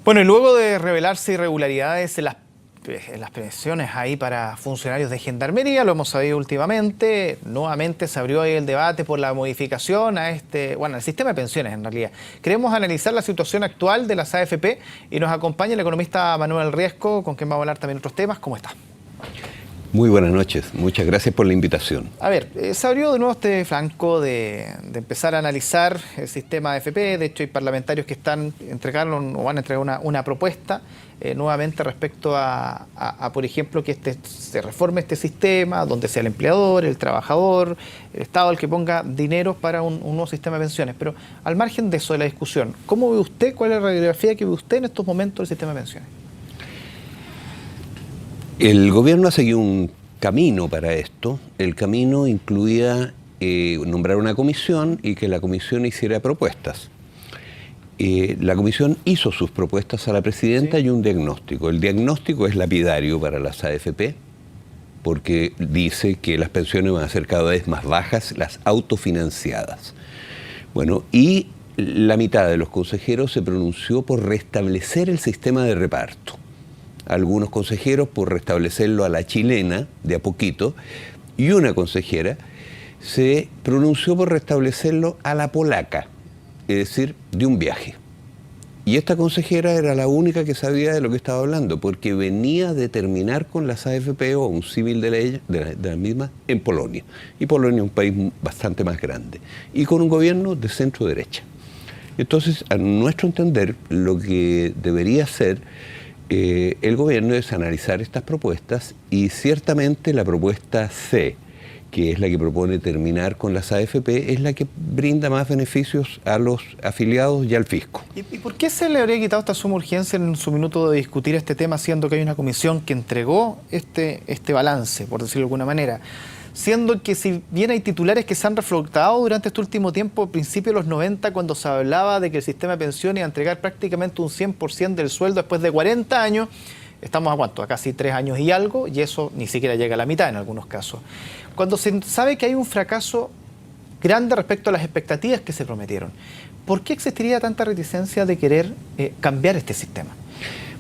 Bueno, y luego de revelarse irregularidades en las pensiones ahí para funcionarios de Gendarmería, lo hemos sabido últimamente, nuevamente se abrió ahí el debate por la modificación a al sistema de pensiones en realidad. Queremos analizar la situación actual de las AFP y nos acompaña el economista Manuel Riesco, con quien vamos a hablar también otros temas. ¿Cómo está? Muy buenas noches, muchas gracias por la invitación. A ver, se abrió de nuevo este flanco de empezar a analizar el sistema AFP. De hecho, hay parlamentarios que entregaron o van a entregar una propuesta nuevamente respecto por ejemplo, que se reforme este sistema, donde sea el empleador, el trabajador, el Estado el que ponga dinero para un nuevo sistema de pensiones. Pero al margen de eso, de la discusión, ¿cómo ve usted, cuál es la radiografía que ve usted en estos momentos del sistema de pensiones? El gobierno ha seguido un camino para esto. El camino incluía nombrar una comisión y que la comisión hiciera propuestas. La comisión hizo sus propuestas a la presidenta y un diagnóstico. El diagnóstico es lapidario para las AFP porque dice que las pensiones van a ser cada vez más bajas, las autofinanciadas. Bueno, y la mitad de los consejeros se pronunció por restablecer el sistema de reparto. Algunos consejeros por restablecerlo a la chilena, de a poquito, y una consejera se pronunció por restablecerlo a la polaca, es decir, de un viaje. Y esta consejera era la única que sabía de lo que estaba hablando, porque venía de terminar con las AFP o un civil de la misma en Polonia. Y Polonia es un país bastante más grande, y con un gobierno de centro-derecha. Entonces, a nuestro entender, lo que debería hacer el gobierno es analizar estas propuestas y ciertamente la propuesta C, que es la que propone terminar con las AFP, es la que brinda más beneficios a los afiliados y al fisco. ¿Y por qué se le habría quitado esta suma urgencia en su minuto de discutir este tema, siendo que hay una comisión que entregó este balance, por decirlo de alguna manera? Siendo que si bien hay titulares que se han reflotado durante este último tiempo, a principios de los 90, cuando se hablaba de que el sistema de pensiones iba a entregar prácticamente un 100% del sueldo después de 40 años, estamos a cuánto, a casi 3 años y algo, y eso ni siquiera llega a la mitad en algunos casos. Cuando se sabe que hay un fracaso grande respecto a las expectativas que se prometieron, ¿por qué existiría tanta reticencia de querer cambiar este sistema?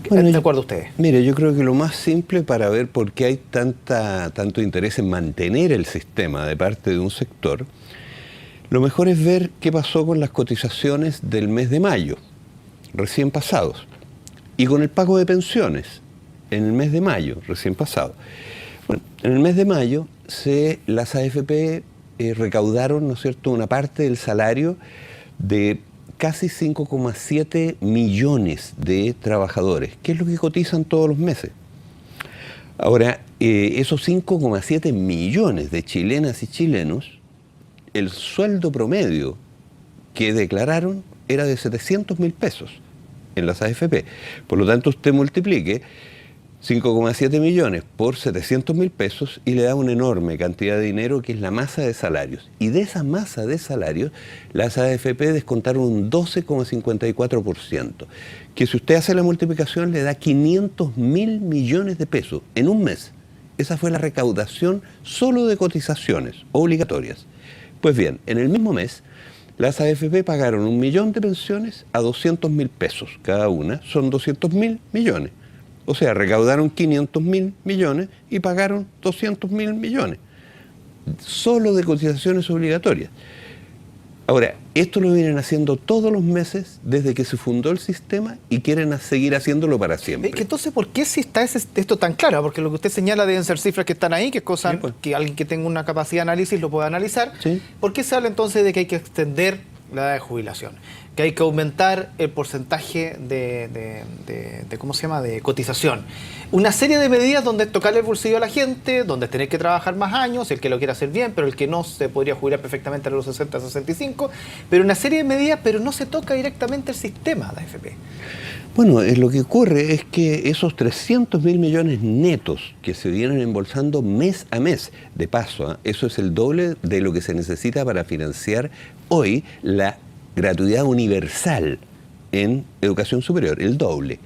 Bueno, ¿De acuerdo ustedes? Mire, yo creo que lo más simple para ver por qué hay tanto interés en mantener el sistema de parte de un sector, lo mejor es ver qué pasó con las cotizaciones del mes de mayo, recién pasados, y con el pago de pensiones en el mes de mayo, recién pasado. Bueno, en el mes de mayo las AFP recaudaron, ¿no es cierto?, una parte del salario de casi 5,7 millones de trabajadores, que es lo que cotizan todos los meses. Ahora, esos 5,7 millones de chilenas y chilenos, el sueldo promedio que declararon era de 700.000 pesos en las AFP. Por lo tanto, usted multiplique 5,7 millones por 700.000 pesos y le da una enorme cantidad de dinero que es la masa de salarios. Y de esa masa de salarios, las AFP descontaron un 12,54%, que si usted hace la multiplicación le da 500.000 millones de pesos en un mes. Esa fue la recaudación solo de cotizaciones obligatorias. Pues bien, en el mismo mes, las AFP pagaron 1 millón de pensiones a 200.000 pesos cada una, son 200.000 millones. O sea, recaudaron 500.000 millones y pagaron 200.000 millones, solo de cotizaciones obligatorias. Ahora, esto lo vienen haciendo todos los meses desde que se fundó el sistema y quieren seguir haciéndolo para siempre. Entonces, ¿por qué si está esto tan claro? Porque lo que usted señala deben ser cifras que están ahí, que es cosa que alguien que tenga una capacidad de análisis lo pueda analizar. Sí. ¿Por qué se habla entonces de que hay que extender la edad de jubilación? Que hay que aumentar el porcentaje ¿cómo se llama?, de cotización. Una serie de medidas donde tocarle el bolsillo a la gente, donde tener que trabajar más años, el que lo quiera hacer bien, pero el que no se podría jubilar perfectamente a los 60, 65, pero una serie de medidas, pero no se toca directamente el sistema de AFP. Bueno, lo que ocurre es que esos 300.000 millones netos que se vienen embolsando mes a mes, de paso, eso es el doble de lo que se necesita para financiar hoy la gratuidad universal en educación superior, el doble.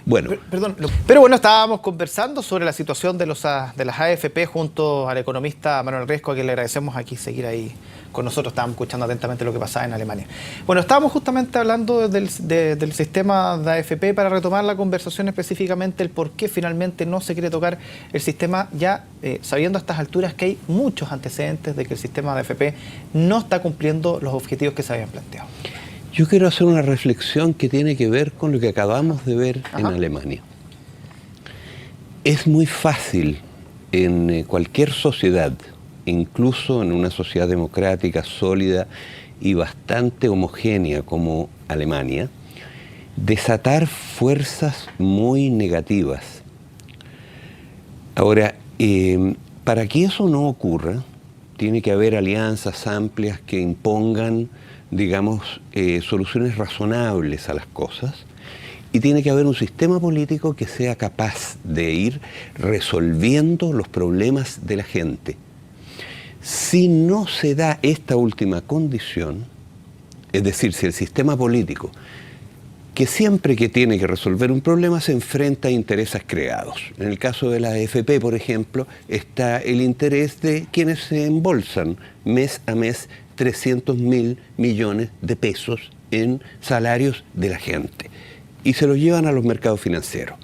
Bueno, Perdón, pero bueno, estábamos conversando sobre la situación de las AFP junto al economista Manuel Riesco, a quien le agradecemos aquí seguir ahí con nosotros. Estábamos escuchando atentamente lo que pasaba en Alemania. Bueno, estábamos justamente hablando del sistema de AFP para retomar la conversación específicamente el por qué finalmente no se quiere tocar el sistema, ya sabiendo a estas alturas que hay muchos antecedentes de que el sistema de AFP no está cumpliendo los objetivos que se habían planteado. yo quiero hacer una reflexión que tiene que ver con lo que acabamos de ver en Alemania. Es muy fácil en cualquier sociedad, incluso en una sociedad democrática, sólida y bastante homogénea como Alemania, desatar fuerzas muy negativas. Ahora, para que eso no ocurra, tiene que haber alianzas amplias que impongan, digamos, soluciones razonables a las cosas, y tiene que haber un sistema político que sea capaz de ir resolviendo los problemas de la gente. Si no se da esta última condición, es decir, si el sistema político, que siempre que tiene que resolver un problema se enfrenta a intereses creados. En el caso de la AFP, por ejemplo, está el interés de quienes se embolsan mes a mes 300.000 millones de pesos en salarios de la gente y se los llevan a los mercados financieros.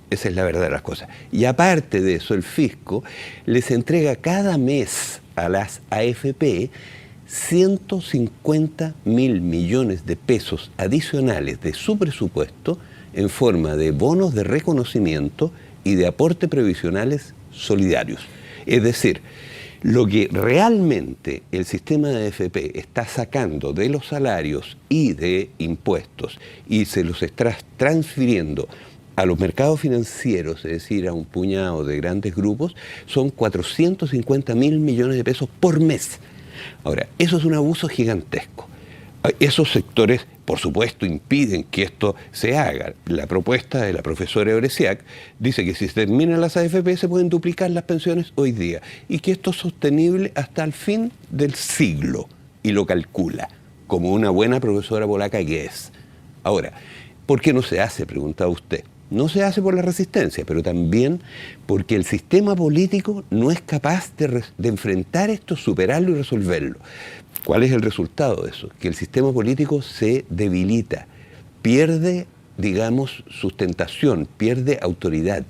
Esa es la verdad de las cosas. Y aparte de eso, el fisco les entrega cada mes a las AFP 150.000 millones de pesos adicionales de su presupuesto en forma de bonos de reconocimiento y de aportes previsionales solidarios. Es decir, lo que realmente el sistema de AFP está sacando de los salarios y de impuestos y se los está transfiriendo a los mercados financieros, es decir, a un puñado de grandes grupos, son 450.000 millones de pesos por mes. Ahora, eso es un abuso gigantesco. Esos sectores, por supuesto, impiden que esto se haga. La propuesta de la profesora Euresiak dice que si se terminan las AFP se pueden duplicar las pensiones hoy día y que esto es sostenible hasta el fin del siglo, y lo calcula, como una buena profesora polaca que es. Ahora, ¿por qué no se hace?, preguntaba usted. No se hace por la resistencia, pero también porque el sistema político no es capaz de enfrentar esto, superarlo y resolverlo. ¿Cuál es el resultado de eso? Que el sistema político se debilita, pierde, digamos, sustentación, pierde autoridad.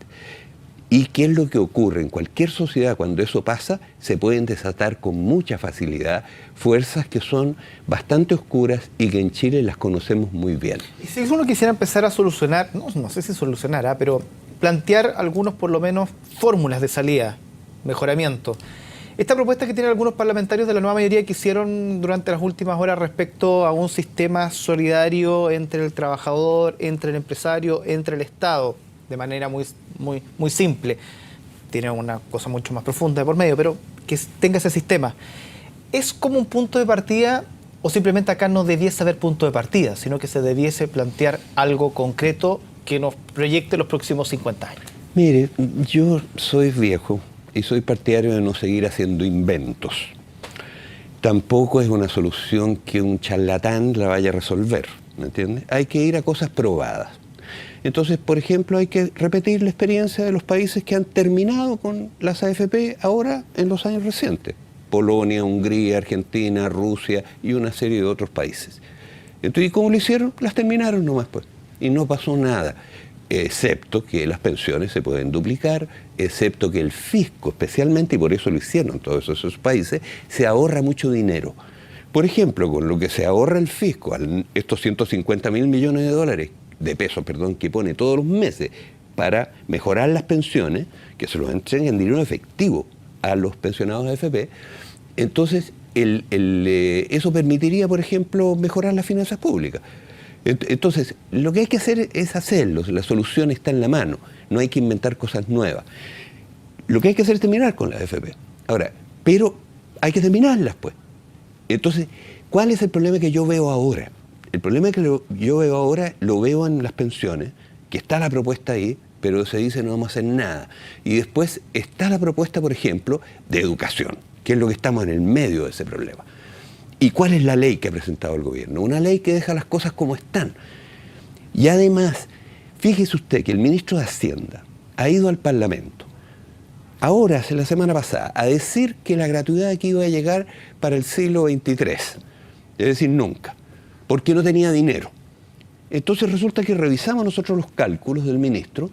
¿Y qué es lo que ocurre? En cualquier sociedad, cuando eso pasa, se pueden desatar con mucha facilidad fuerzas que son bastante oscuras y que en Chile las conocemos muy bien. Y si uno quisiera empezar a solucionar, no sé si solucionará, pero plantear algunos, por lo menos, fórmulas de salida, mejoramiento. Esta propuesta que tienen algunos parlamentarios de la nueva mayoría que hicieron durante las últimas horas respecto a un sistema solidario entre el trabajador, entre el empresario, entre el Estado, de manera muy simple. Tiene una cosa mucho más profunda de por medio, pero que tenga ese sistema. ¿Es como un punto de partida o simplemente acá no debiese haber punto de partida, sino que se debiese plantear algo concreto que nos proyecte los próximos 50 años? Mire, yo soy viejo y soy partidario de no seguir haciendo inventos. Tampoco es una solución que un charlatán la vaya a resolver, ¿me entiende? Hay que ir a cosas probadas. Entonces, por ejemplo, hay que repetir la experiencia de los países que han terminado con las AFP ahora en los años recientes. Polonia, Hungría, Argentina, Rusia y una serie de otros países. Entonces, ¿y cómo lo hicieron? Las terminaron nomás, pues. Y no pasó nada, excepto que las pensiones se pueden duplicar, excepto que el fisco, especialmente, y por eso lo hicieron todos esos países, se ahorra mucho dinero. Por ejemplo, con lo que se ahorra el fisco, estos 150.000 millones de pesos, que pone todos los meses para mejorar las pensiones, que se los entreguen en dinero efectivo a los pensionados de AFP, entonces eso permitiría, por ejemplo, mejorar las finanzas públicas. Entonces, lo que hay que hacer es hacerlo, la solución está en la mano, no hay que inventar cosas nuevas. Lo que hay que hacer es terminar con las AFP. Ahora, pero hay que terminarlas, pues. Entonces, ¿cuál es el problema que yo veo ahora? El problema que yo veo ahora lo veo en las pensiones, que está la propuesta ahí, pero se dice no vamos a hacer nada. Y después está la propuesta, por ejemplo, de educación, que es lo que estamos en el medio de ese problema. ¿Y cuál es la ley que ha presentado el gobierno? Una ley que deja las cosas como están. Y además, Fíjese usted que el ministro de Hacienda ha ido al Parlamento, ahora, la semana pasada, a decir que la gratuidad aquí iba a llegar para el siglo XXIII, es decir, nunca, porque no tenía dinero. Entonces resulta que revisamos nosotros los cálculos del ministro,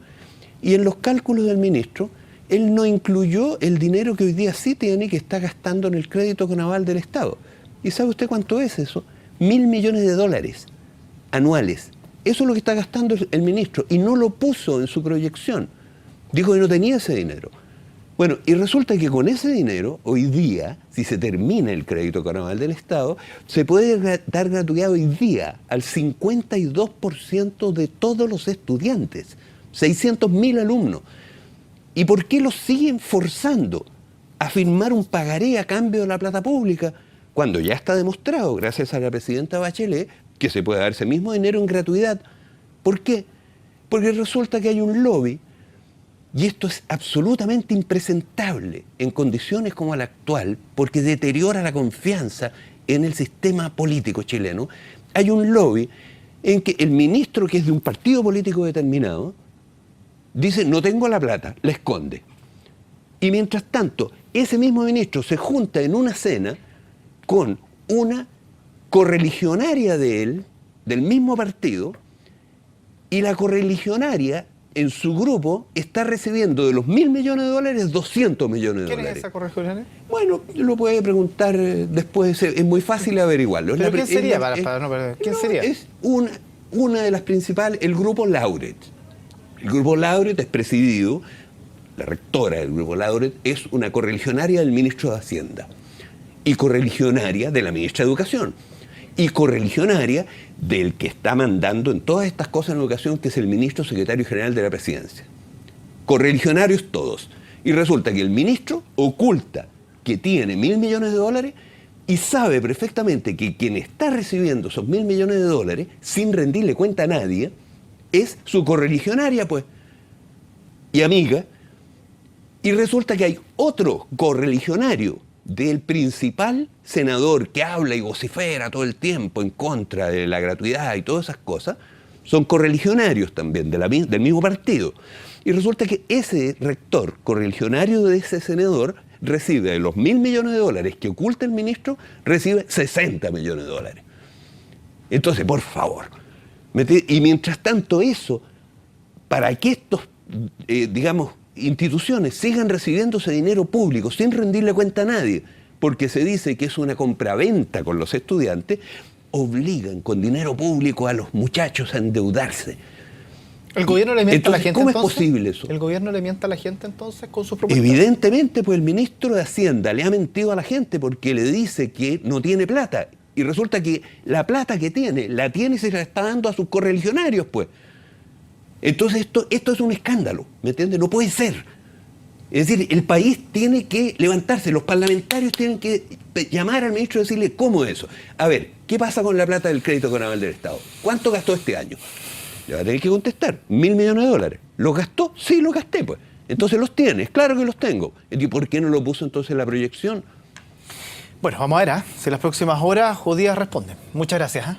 y en los cálculos del ministro, él no incluyó el dinero que hoy día sí tiene, que está gastando en el crédito con aval del Estado. ¿Y sabe usted cuánto es eso? 1.000 millones de dólares anuales. Eso es lo que está gastando el ministro, y no lo puso en su proyección. Dijo que no tenía ese dinero. Bueno, y resulta que con ese dinero, hoy día, si se termina el crédito con aval del Estado, se puede dar gratuidad hoy día al 52% de todos los estudiantes, 600.000 alumnos. ¿Y por qué los siguen forzando a firmar un pagaré a cambio de la plata pública, cuando ya está demostrado, gracias a la presidenta Bachelet, que se puede dar ese mismo dinero en gratuidad? ¿Por qué? Porque resulta que hay un lobby. Y esto es absolutamente impresentable en condiciones como la actual, porque deteriora la confianza en el sistema político chileno. Hay un lobby en que el ministro, que es de un partido político determinado, dice: no tengo la plata, la esconde. Y mientras tanto, ese mismo ministro se junta en una cena con una correligionaria de él, del mismo partido, y la correligionaria en su grupo está recibiendo de los 1.000 millones de dólares, 200 millones de dólares. ¿Quién es esa correligionaria? Bueno, lo puede preguntar después, es muy fácil averiguarlo. ¿Pero quién sería? ¿Quién sería? Es una de las principales, el Grupo Lauret. El Grupo Lauret es presidido, la rectora del Grupo Lauret es una correligionaria del ministro de Hacienda, y correligionaria de la ministra de Educación, y correligionaria del que está mandando en todas estas cosas en educación, que es el ministro secretario general de la presidencia. Correligionarios todos. Y resulta que el ministro oculta que tiene 1.000 millones de dólares y sabe perfectamente que quien está recibiendo esos 1.000 millones de dólares, sin rendirle cuenta a nadie, es su correligionaria, pues, y amiga. Y resulta que hay otro correligionario del principal senador que habla y vocifera todo el tiempo en contra de la gratuidad y todas esas cosas, son correligionarios también del mismo partido. Y resulta que ese rector correligionario de ese senador recibe de los 1.000 millones de dólares que oculta el ministro, recibe 60 millones de dólares. Entonces, por favor, y mientras tanto eso, para que estos, instituciones sigan recibiendo ese dinero público sin rendirle cuenta a nadie, porque se dice que es una compraventa con los estudiantes, obligan con dinero público a los muchachos a endeudarse. ¿El gobierno le miente a la gente ¿Cómo entonces? es posible eso? ¿El gobierno le miente a la gente entonces con sus propuestas? Evidentemente, pues el ministro de Hacienda le ha mentido a la gente porque le dice que no tiene plata. Y resulta que la plata que tiene, la tiene y se la está dando a sus correligionarios, pues. Entonces esto es un escándalo, ¿me entiendes? No puede ser. Es decir, el país tiene que levantarse, los parlamentarios tienen que llamar al ministro y decirle: ¿cómo es eso? A ver, ¿qué pasa con la plata del crédito con aval del Estado? ¿Cuánto gastó este año? Le va a tener que contestar: 1.000 millones de dólares. ¿Los gastó? Sí, los gasté, pues. Entonces los tienes, claro que los tengo. ¿Y por qué no lo puso entonces en la proyección? Bueno, vamos a ver si en las próximas horas o días responden. Muchas gracias.